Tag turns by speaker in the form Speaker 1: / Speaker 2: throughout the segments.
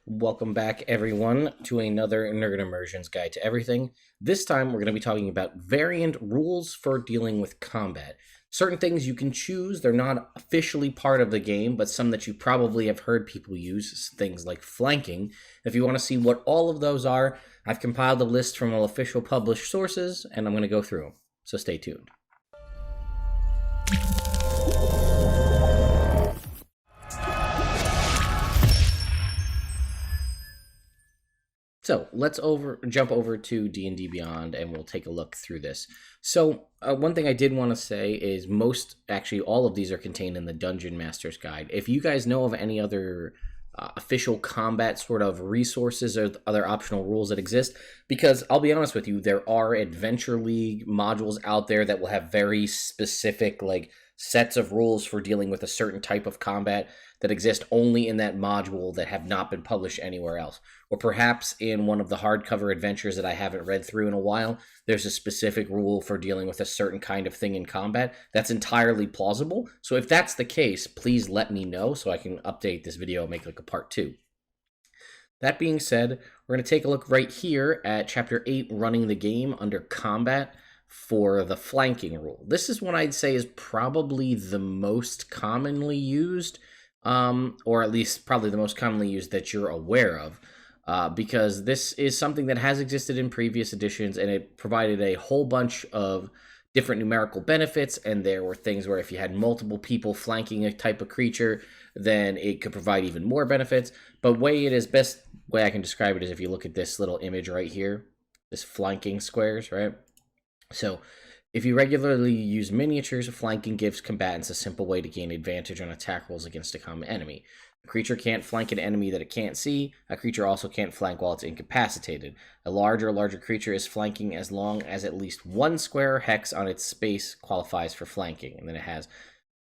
Speaker 1: Welcome back, everyone, to another Nerd Immersion's Guide to Everything. This time, we're going to be talking about variant rules for dealing with combat. Certain things you can choose, they're not officially part of the game, but some that you probably have heard people use, things like flanking. If you want to see what all of those are, I've compiled a list from all official published sources, and I'm going to go through them. So stay tuned. So let's jump over to D&D Beyond, and we'll take a look through this. So one thing I did want to say is actually all of these are contained in the Dungeon Master's Guide. If you guys know of any other official combat sort of resources or other optional rules that exist, because I'll be honest with you, there are Adventure League modules out there that will have very specific sets of rules for dealing with a certain type of combat that exist only in that module that have not been published anywhere else. Or perhaps in one of the hardcover adventures that I haven't read through in a while, there's a specific rule for dealing with a certain kind of thing in combat. That's entirely plausible. So if that's the case, please let me know so I can update this video and make a part 2. That being said, we're going to take a look right here at Chapter 8, Running the Game, under Combat, for the flanking rule. This is one I'd say is probably the most commonly used, or at least probably the most commonly used that you're aware of, because this is something that has existed in previous editions, and it provided a whole bunch of different numerical benefits, and there were things where if you had multiple people flanking a type of creature, then it could provide even more benefits. But best way I can describe it is if you look at this little image right here, this flanking squares, right? So, if you regularly use miniatures, flanking gives combatants a simple way to gain advantage on attack rolls against a common enemy. A creature can't flank an enemy that it can't see. A creature also can't flank while it's incapacitated. A larger creature is flanking as long as at least one square hex on its space qualifies for flanking. And then it has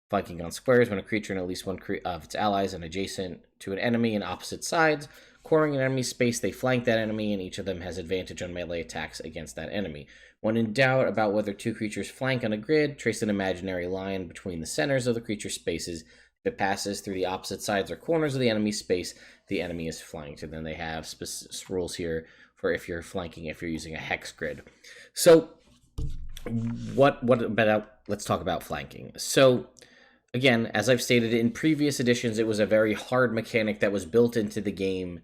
Speaker 1: flanking on squares when a creature and at least one of its allies and adjacent to an enemy in opposite sides. Cornering an enemy's space, they flank that enemy, and each of them has advantage on melee attacks against that enemy. When in doubt about whether two creatures flank on a grid, trace an imaginary line between the centers of the creature's spaces. If it passes through the opposite sides or corners of the enemy's space, the enemy is flanked. And then they have specific rules here for if you're flanking, if you're using a hex grid. So, let's talk about flanking. So, again, as I've stated in previous editions, it was a very hard mechanic that was built into the game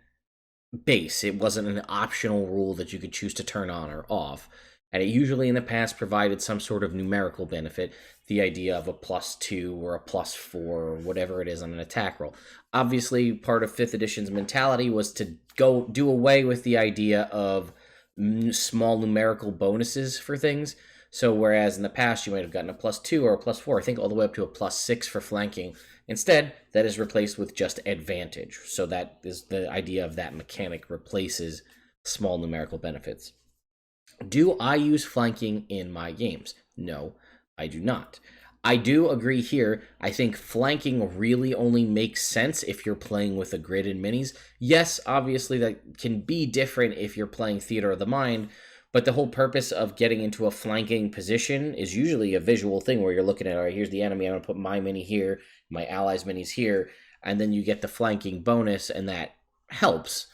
Speaker 1: base. It wasn't an optional rule that you could choose to turn on or off. And it usually in the past provided some sort of numerical benefit, the idea of a +2 or a +4 or whatever it is on an attack roll. Obviously, part of 5th edition's mentality was to go do away with the idea of small numerical bonuses for things. So whereas in the past you might have gotten a +2 or a +4, I think all the way up to a +6 for flanking, instead that is replaced with just advantage. So that is the idea of that mechanic replaces small numerical benefits. Do I use flanking in my games? No, I do not. I do agree here. I think flanking really only makes sense if you're playing with a grid and minis. Yes, obviously that can be different if you're playing Theater of the Mind, but the whole purpose of getting into a flanking position is usually a visual thing where you're looking at, all right, here's the enemy, I'm going to put my mini here, my allies' minis here, and then you get the flanking bonus, and that helps.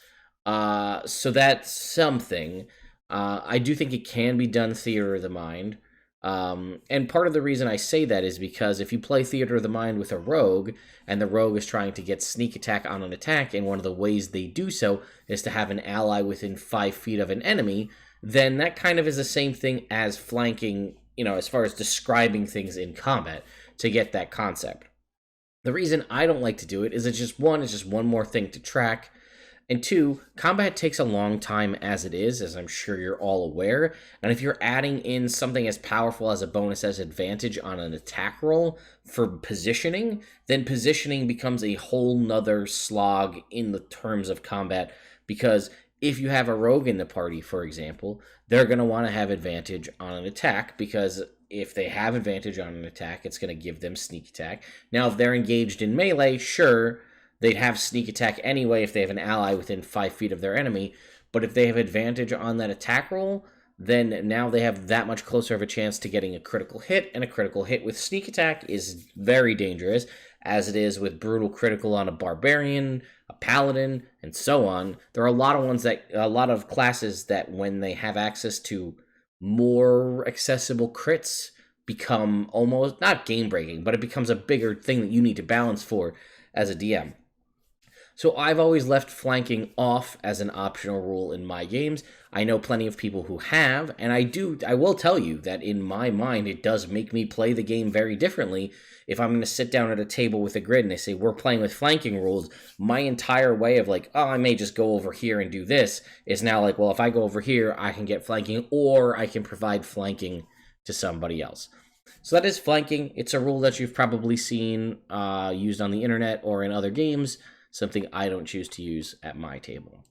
Speaker 1: So that's something. I do think it can be done Theater of the Mind. And part of the reason I say that is because if you play Theater of the Mind with a rogue, and the rogue is trying to get sneak attack on an attack, and one of the ways they do so is to have an ally within 5 feet of an enemy, then that kind of is the same thing as flanking, as far as describing things in combat, to get that concept. The reason I don't like to do it is it's just one more thing to track. And 2, combat takes a long time as it is, as I'm sure you're all aware. And if you're adding in something as powerful as a bonus as advantage on an attack roll for positioning, then positioning becomes a whole nother slog in the terms of combat. Because if you have a rogue in the party, for example, they're going to want to have advantage on an attack, because if they have advantage on an attack, it's going to give them sneak attack. Now, if they're engaged in melee, sure, they'd have sneak attack anyway if they have an ally within 5 feet of their enemy, but if they have advantage on that attack roll, then now they have that much closer of a chance to getting a critical hit, and a critical hit with sneak attack is very dangerous, as it is with brutal critical on a barbarian, a paladin, and so on. There are a lot of classes that when they have access to more accessible crits become almost not game breaking, but it becomes a bigger thing that you need to balance for as a DM. So I've always left flanking off as an optional rule in my games. I know plenty of people who have, and I will tell you that in my mind, it does make me play the game very differently. If I'm going to sit down at a table with a grid and they say, we're playing with flanking rules, my entire way of like, oh, I may just go over here and do this is now like, well, if I go over here, I can get flanking, or I can provide flanking to somebody else. So that is flanking. It's a rule that you've probably seen used on the internet or in other games, something I don't choose to use at my table.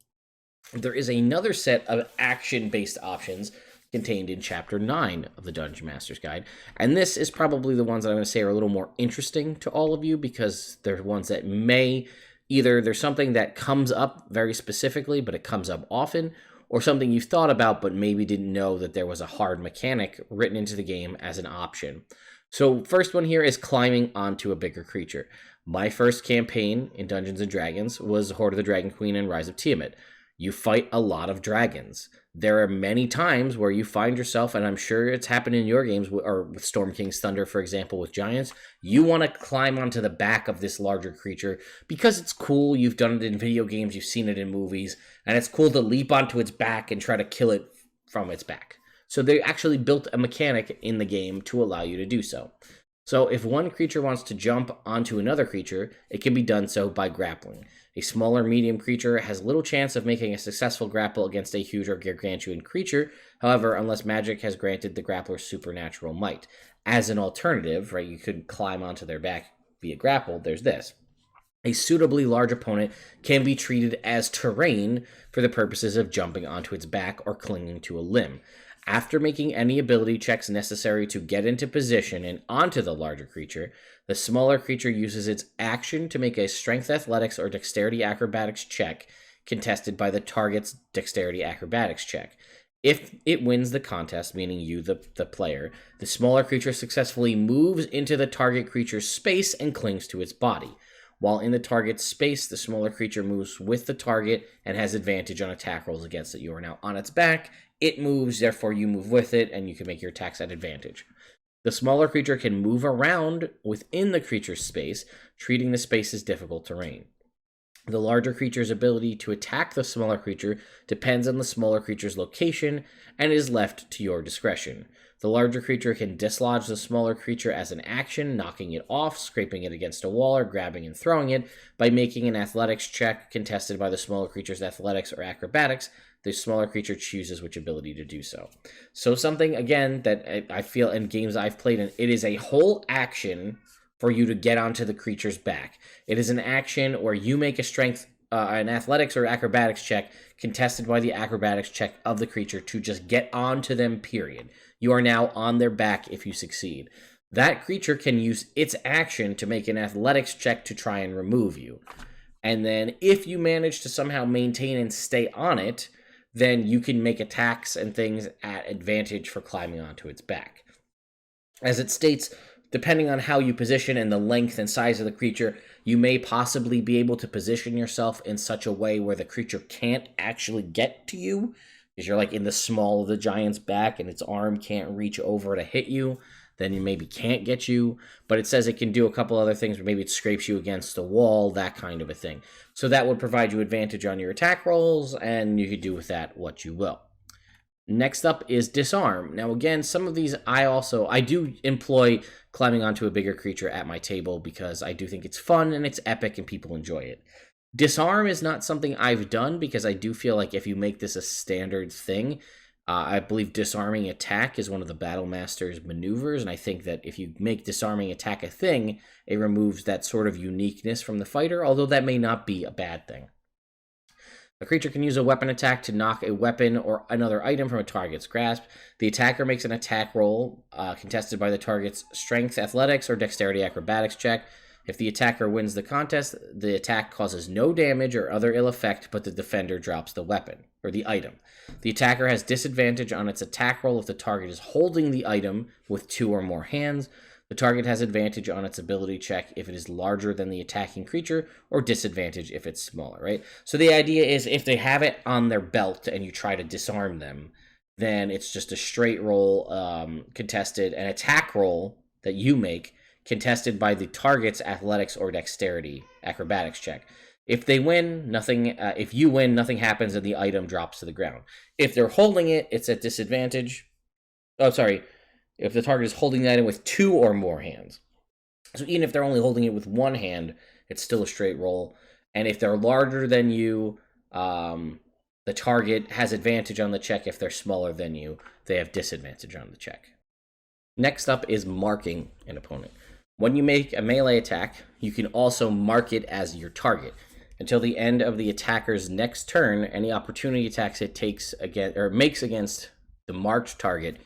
Speaker 1: There is another set of action-based options contained in Chapter 9 of the Dungeon Master's Guide, and this is probably the ones that I'm going to say are a little more interesting to all of you, because they're ones that may either there's something that comes up very specifically, but it comes up often, or something you've thought about but maybe didn't know that there was a hard mechanic written into the game as an option. So first one here is climbing onto a bigger creature. My first campaign in Dungeons & Dragons was Hoard of the Dragon Queen and Rise of Tiamat. You fight a lot of dragons. There are many times where you find yourself, and I'm sure it's happened in your games, or with Storm King's Thunder, for example, with giants, you want to climb onto the back of this larger creature because it's cool. You've done it in video games, you've seen it in movies, and it's cool to leap onto its back and try to kill it from its back. So they actually built a mechanic in the game to allow you to do so. So if one creature wants to jump onto another creature, it can be done so by grappling. A smaller medium creature has little chance of making a successful grapple against a huge or gargantuan creature, however, unless magic has granted the grappler supernatural might. As an alternative, right, you could climb onto their back via grapple, there's this. A suitably large opponent can be treated as terrain for the purposes of jumping onto its back or clinging to a limb. After making any ability checks necessary to get into position and onto the larger creature, the smaller creature uses its action to make a strength athletics or dexterity acrobatics check contested by the target's dexterity acrobatics check. If it wins the contest, meaning you, the player, the smaller creature successfully moves into the target creature's space and clings to its body. While in the target's space, the smaller creature moves with the target and has advantage on attack rolls against it. You are now on its back. It moves, therefore you move with it, and you can make your attacks at advantage. The smaller creature can move around within the creature's space, treating the space as difficult terrain. The larger creature's ability to attack the smaller creature depends on the smaller creature's location and is left to your discretion. The larger creature can dislodge the smaller creature as an action, knocking it off, scraping it against a wall, or grabbing and throwing it by making an athletics check contested by the smaller creature's athletics or acrobatics. The smaller creature chooses which ability to do so. So something, again, that I feel in games I've played in, it is a whole action for you to get onto the creature's back. It is an action where you make a strength, an athletics or acrobatics check contested by the acrobatics check of the creature to just get onto them, period. You are now on their back if you succeed. That creature can use its action to make an athletics check to try and remove you. And then if you manage to somehow maintain and stay on it, then you can make attacks and things at advantage for climbing onto its back. As it states, depending on how you position and the length and size of the creature, you may possibly be able to position yourself in such a way where the creature can't actually get to you, because you're like in the small of the giant's back and its arm can't reach over to hit you. Then you maybe can't get you, but it says it can do a couple other things, maybe it scrapes you against the wall, that kind of a thing. So that would provide you advantage on your attack rolls, and you could do with that what you will. Next up is disarm. Now again, some of these I do employ climbing onto a bigger creature at my table because I do think it's fun and it's epic and people enjoy it. Disarm is not something I've done because I do feel like if you make this a standard thing, I believe disarming attack is one of the Battle Master's maneuvers, and I think that if you make disarming attack a thing, it removes that sort of uniqueness from the fighter, although that may not be a bad thing. A creature can use a weapon attack to knock a weapon or another item from a target's grasp. The attacker makes an attack roll contested by the target's strength, athletics, or dexterity acrobatics check. If the attacker wins the contest, the attack causes no damage or other ill effect, but the defender drops the weapon, or the item. The attacker has disadvantage on its attack roll if the target is holding the item with 2 or more hands. The target has advantage on its ability check if it is larger than the attacking creature, or disadvantage if it's smaller, right? So the idea is if they have it on their belt and you try to disarm them, then it's just a straight roll contested, an attack roll that you make contested by the target's athletics or dexterity acrobatics check. If they win, nothing. If you win, nothing happens and the item drops to the ground. If they're holding it, it's at disadvantage. Oh, sorry. If the target is holding the item with 2 or more hands. So even if they're only holding it with 1 hand, it's still a straight roll. And if they're larger than you, the target has advantage on the check. If they're smaller than you, they have disadvantage on the check. Next up is marking an opponent. When you make a melee attack, you can also mark it as your target. Until the end of the attacker's next turn, any opportunity attacks it takes makes against the marked target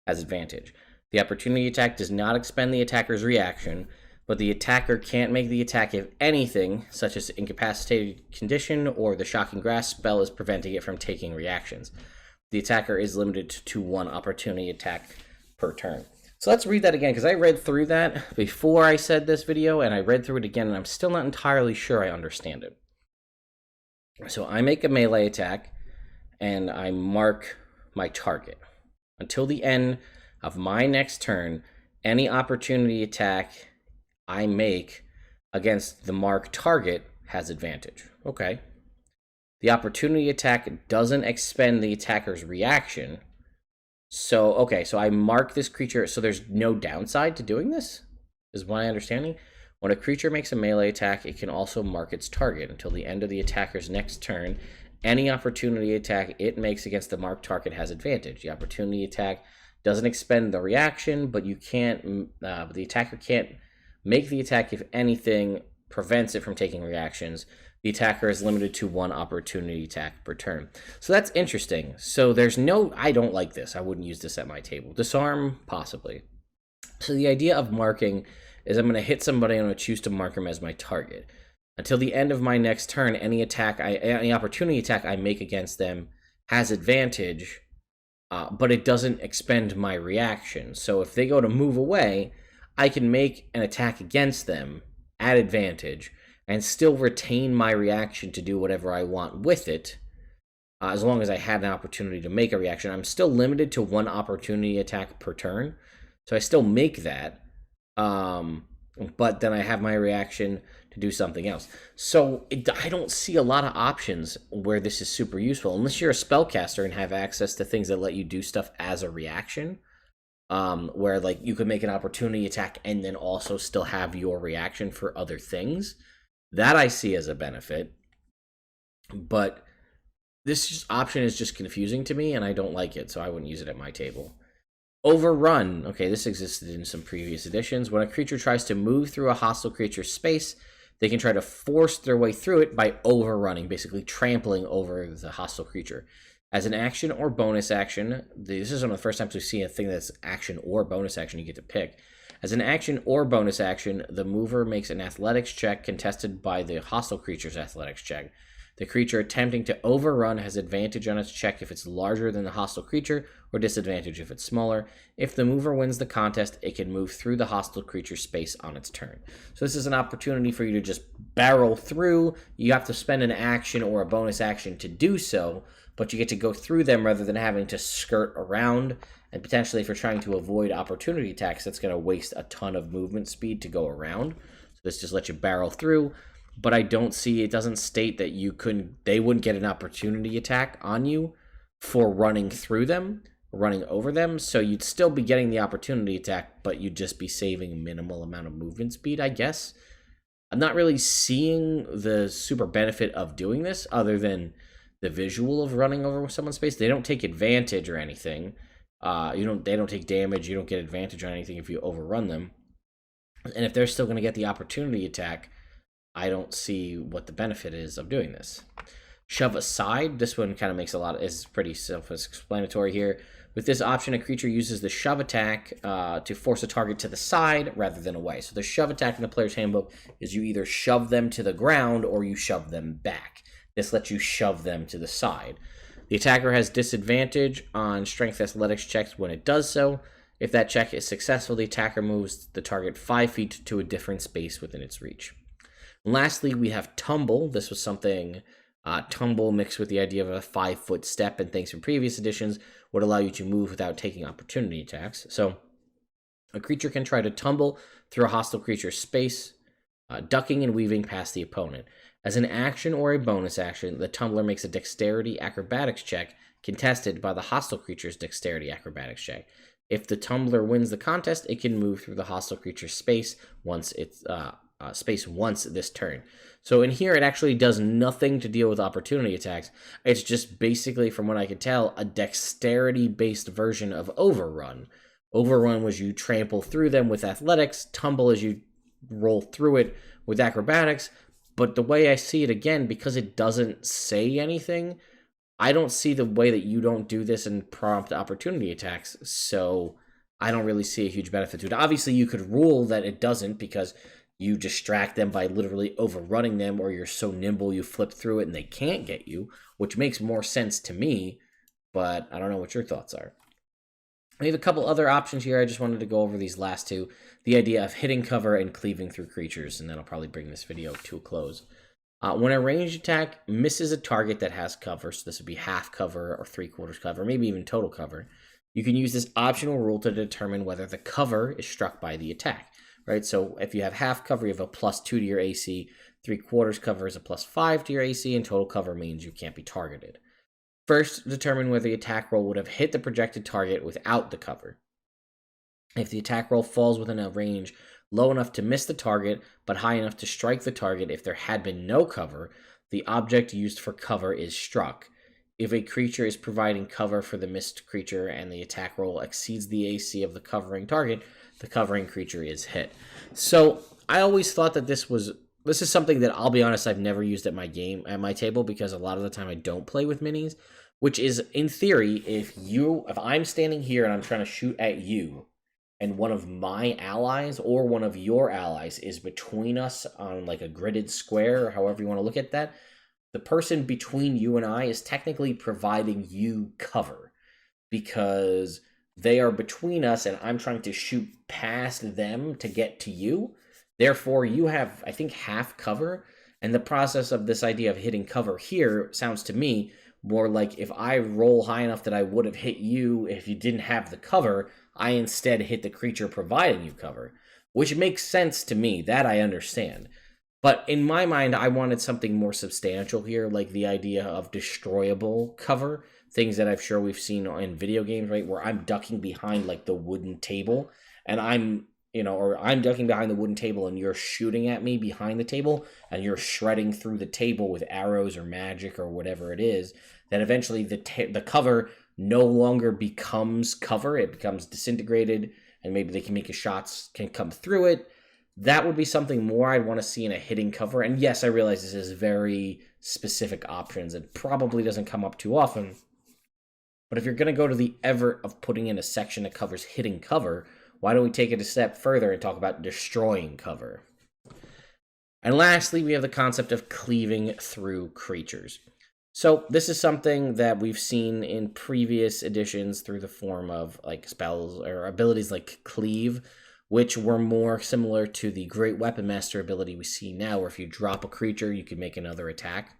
Speaker 1: has advantage. The opportunity attack does not expend the attacker's reaction, but the attacker can't make the attack if anything, such as incapacitated condition or the shocking grasp spell, is preventing it from taking reactions. The attacker is limited to 1 opportunity attack per turn. So let's read that again, because I read through that before I said this video, and I read through it again, and I'm still not entirely sure I understand it. So I make a melee attack, and I mark my target. Until the end of my next turn, any opportunity attack I make against the marked target has advantage. Okay. The opportunity attack doesn't expend the attacker's reaction. So, okay, so I mark this creature, so there's no downside to doing this, is my understanding. When a creature makes a melee attack, it can also mark its target until the end of the attacker's next turn. Any opportunity attack it makes against the marked target has advantage. The opportunity attack doesn't expend the reaction, but the attacker can't make the attack if anything prevents it from taking reactions. The attacker is limited to 1 opportunity attack per turn. So that's interesting. So there's no, I don't like this. I wouldn't use this at my table. Disarm, possibly. So the idea of marking is I'm going to hit somebody and I'm going to choose to mark them as my target. Until the end of my next turn, any opportunity attack I make against them has advantage, but it doesn't expend my reaction. So if they go to move away, I can make an attack against them at advantage and still retain my reaction to do whatever I want with it, as long as I had an opportunity to make a reaction. I'm still limited to 1 opportunity attack per turn, so I still make that, but then I have my reaction to do something else. So I don't see a lot of options where this is super useful, unless you're a spellcaster and have access to things that let you do stuff as a reaction, where like you could make an opportunity attack and then also still have your reaction for other things. That I see as a benefit, but this option is just confusing to me, and I don't like it, so I wouldn't use it at my table. Overrun. Okay, this existed in some previous editions. When a creature tries to move through a hostile creature's space, they can try to force their way through it by overrunning, basically trampling over the hostile creature. As an action or bonus action, this is one of the first times we've seen a thing that's action or bonus action you get to pick. As an action or bonus action, the mover makes an athletics check contested by the hostile creature's athletics check. The creature attempting to overrun has advantage on its check if it's larger than the hostile creature, or disadvantage if it's smaller. If the mover wins the contest, it can move through the hostile creature's space on its turn. So this is an opportunity for you to just barrel through. You have to spend an action or a bonus action to do so, but you get to go through them rather than having to skirt around. And potentially, if you're trying to avoid opportunity attacks, that's going to waste a ton of movement speed to go around. So this just lets you barrel through. But I don't see, it doesn't state that they wouldn't get an opportunity attack on you for running through them, running over them. So you'd still be getting the opportunity attack, but you'd just be saving a minimal amount of movement speed, I guess. I'm not really seeing the super benefit of doing this other than the visual of running over someone's space. They don't take advantage or anything. They don't take damage. You don't get advantage on anything if you overrun them. And if they're still going to get the opportunity attack, I don't see what the benefit is of doing this. Shove aside. This one kind of is pretty self-explanatory here. With this option, a creature uses the shove attack to force a target to the side rather than away. So the shove attack in the player's handbook is you either shove them to the ground or you shove them back. This lets you shove them to the side. The attacker has disadvantage on strength athletics checks when it does so. If that check is successful, the attacker moves the target 5 feet to a different space within its reach. And lastly, we have tumble. This was something tumble mixed with the idea of a 5-foot step, and things from previous editions would allow you to move without taking opportunity attacks. So a creature can try to tumble through a hostile creature's space, ducking and weaving past the opponent. As an action or a bonus action, the tumbler makes a dexterity acrobatics check contested by the hostile creature's dexterity acrobatics check. If the tumbler wins the contest, it can move through the hostile creature's space once this turn. So in here, it actually does nothing to deal with opportunity attacks. It's just basically, from what I could tell, a dexterity-based version of Overrun. Overrun was you trample through them with athletics. Tumble is you roll through it with acrobatics. But the way I see it, again, because it doesn't say anything, I don't see the way that you don't do this in prompt opportunity attacks. So I don't really see a huge benefit to it. Obviously, you could rule that it doesn't because you distract them by literally overrunning them, or you're so nimble you flip through it and they can't get you, which makes more sense to me, but I don't know what your thoughts are. We have a couple other options here. I just wanted to go over these last two. The idea of hitting cover and cleaving through creatures, and that'll probably bring this video to a close. When a ranged attack misses a target that has cover, so this would be half cover or 3/4 cover, maybe even total cover, you can use this optional rule to determine whether the cover is struck by the attack, right? So if you have half cover, you have a +2 to your AC, 3/4 cover is a +5 to your AC, and total cover means you can't be targeted. First, determine whether the attack roll would have hit the projected target without the cover. If the attack roll falls within a range low enough to miss the target, but high enough to strike the target if there had been no cover, the object used for cover is struck. If a creature is providing cover for the missed creature and the attack roll exceeds the AC of the covering target, the covering creature is hit. So I always thought that this is something that, I'll be honest, I've never used at my table, because a lot of the time I don't play with minis, which is, in theory, if I'm standing here and I'm trying to shoot at you, and one of my allies or one of your allies is between us on like a gridded square, or however you want to look at that, the person between you and I is technically providing you cover, because they are between us and I'm trying to shoot past them to get to you. Therefore, you have, I think, half cover, and the process of this idea of hitting cover here sounds to me more like, if I roll high enough that I would have hit you if you didn't have the cover, I instead hit the creature providing you cover, which makes sense to me. That I understand. But in my mind, I wanted something more substantial here, like the idea of destroyable cover, things that I'm sure we've seen in video games, right, where I'm ducking behind like the wooden table, and I'm ducking behind the wooden table and you're shooting at me behind the table, and you're shredding through the table with arrows or magic or whatever it is, that eventually the cover no longer becomes cover. It becomes disintegrated, and maybe they can make shots can come through it. That would be something more I'd want to see in a hitting cover. And yes, I realize this is very specific options. It probably doesn't come up too often. But if you're going to go to the effort of putting in a section that covers hitting cover, why don't we take it a step further and talk about destroying cover? And lastly, we have the concept of cleaving through creatures. So this is something that we've seen in previous editions through the form of like spells or abilities like Cleave, which were more similar to the Great Weapon Master ability we see now, where if you drop a creature, you can make another attack.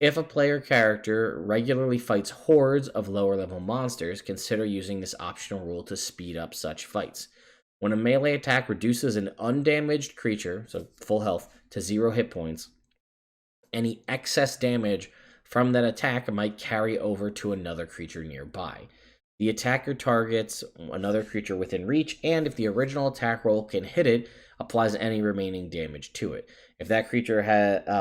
Speaker 1: If a player character regularly fights hordes of lower level monsters, consider using this optional rule to speed up such fights. When a melee attack reduces an undamaged creature, so full health, to 0 hit points, any excess damage from that attack might carry over to another creature nearby. The attacker targets another creature within reach, and if the original attack roll can hit it, applies any remaining damage to it. If that creature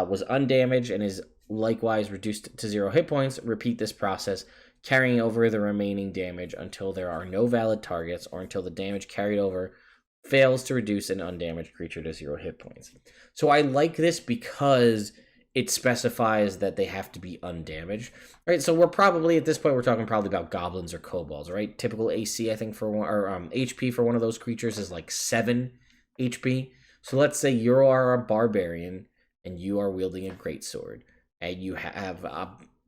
Speaker 1: was undamaged and is likewise reduced to 0 hit points, repeat this process, carrying over the remaining damage until there are no valid targets, or until the damage carried over fails to reduce an undamaged creature to 0 hit points. So I like this because it specifies that they have to be undamaged, right? So we're probably, at this point, we're talking probably about goblins or kobolds, right? Typical AC, I think, for one, or HP for one of those creatures is like 7 HP. So let's say you are a barbarian and you are wielding a greatsword, and you have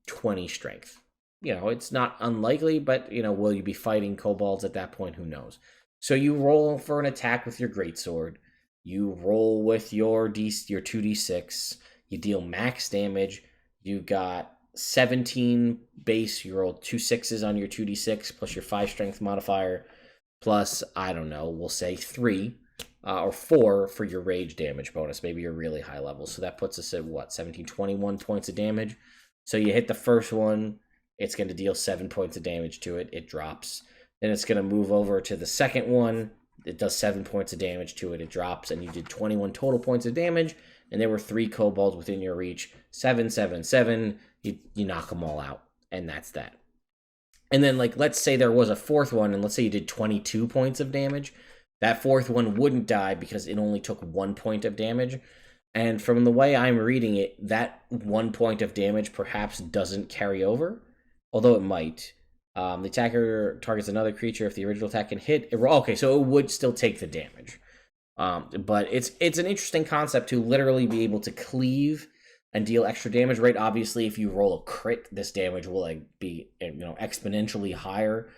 Speaker 1: 20 strength. it's not unlikely, but, will you be fighting kobolds at that point? Who knows? So you roll for an attack with your greatsword. You roll with your 2d6. You deal max damage. You got 17 base. You roll 2 6s on your 2d6 plus your 5 strength modifier plus, I don't know, we'll say 3 or 4 for your rage damage bonus. Maybe you're really high level. So that puts us at what, 17, 21 points of damage. So you hit the first one, it's going to deal 7 points of damage to it. It drops. Then it's going to move over to the second one. It does 7 points of damage to it. It drops, and you did 21 total points of damage. And there were 3 kobolds within your reach. 7, 7, 7. You knock them all out, and that's that. And then, let's say there was a fourth one, and let's say you did 22 points of damage. That fourth one wouldn't die because it only took 1 point of damage. And from the way I'm reading it, that 1 point of damage perhaps doesn't carry over, although it might. The attacker targets another creature if the original attack can hit. Okay, so it would still take the damage. But it's an interesting concept to literally be able to cleave and deal extra damage, right? Obviously, if you roll a crit, this damage will be exponentially higher.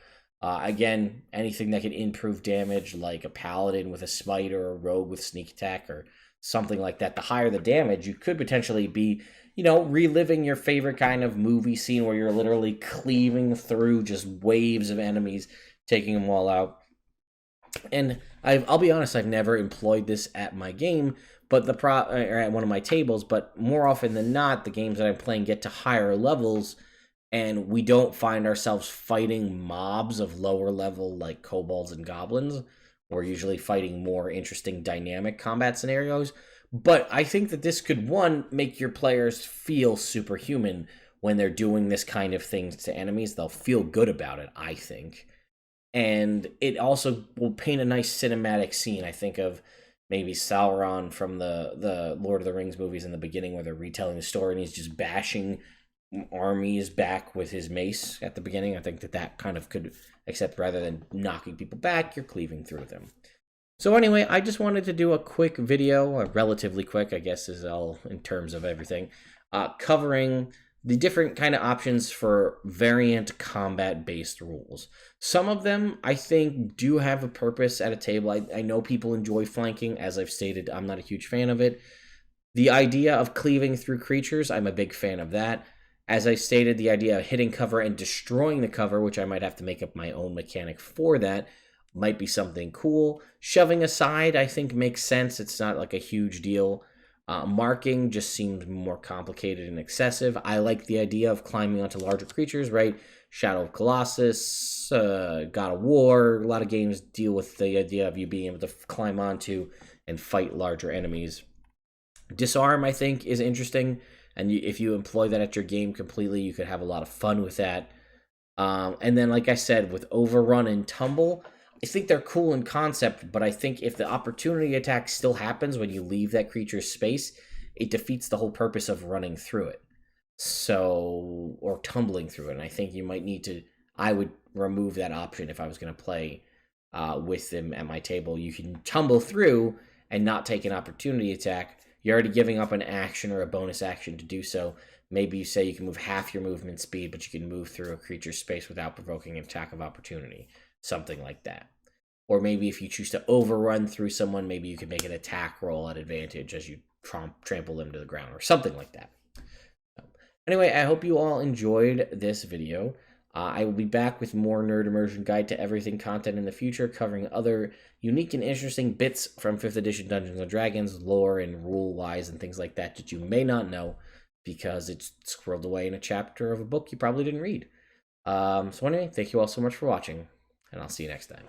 Speaker 1: Again, anything that can improve damage, like a paladin with a smite or a rogue with sneak attack or something like that, the higher the damage, you could potentially be reliving your favorite kind of movie scene where you're literally cleaving through just waves of enemies, taking them all out. And I'll be honest, I've never employed this at my game, but or at one of my tables. But more often than not, the games that I'm playing get to higher levels, and we don't find ourselves fighting mobs of lower level like kobolds and goblins. We're usually fighting more interesting dynamic combat scenarios. But I think that this could, one, make your players feel superhuman when they're doing this kind of thing to enemies. They'll feel good about it, I think. And it also will paint a nice cinematic scene. I think of maybe Sauron from the Lord of the Rings movies in the beginning where they're retelling the story and he's just bashing armies back with his mace at the beginning. I think that kind of could, except rather than knocking people back, you're cleaving through them. So anyway, I just wanted to do a quick video, relatively quick, I guess is all in terms of everything, covering the different kind of options for variant combat-based rules. Some of them, I think, do have a purpose at a table. I know people enjoy flanking. As I've stated, I'm not a huge fan of it. The idea of cleaving through creatures, I'm a big fan of that. As I stated, the idea of hitting cover and destroying the cover, which I might have to make up my own mechanic for that, might be something cool. Shoving aside, I think, makes sense. It's not like a huge deal. Marking just seems more complicated and excessive. I like the idea of climbing onto larger creatures, right? Shadow of Colossus, God of War, a lot of games deal with the idea of you being able to climb onto and fight larger enemies. Disarm, I think, is interesting, and if you employ that at your game completely, you could have a lot of fun with that. And then, like I said, with Overrun and Tumble, I think they're cool in concept, but I think if the opportunity attack still happens when you leave that creature's space, it defeats the whole purpose of running through it. So, or tumbling through it. And I think you might need to, I would remove that option if I was going to play with them at my table. You can tumble through and not take an opportunity attack. You're already giving up an action or a bonus action to do so. Maybe you say you can move half your movement speed, but you can move through a creature's space without provoking an attack of opportunity. Something like that. Or maybe if you choose to overrun through someone, maybe you can make an attack roll at advantage as you trample them to the ground or something like that. Anyway, I hope you all enjoyed this video. I will be back with more Nerd Immersion Guide to Everything content in the future, covering other unique and interesting bits from 5th edition Dungeons & Dragons, lore and rule-wise and things like that that you may not know because it's squirreled away in a chapter of a book you probably didn't read. So anyway, thank you all so much for watching, and I'll see you next time.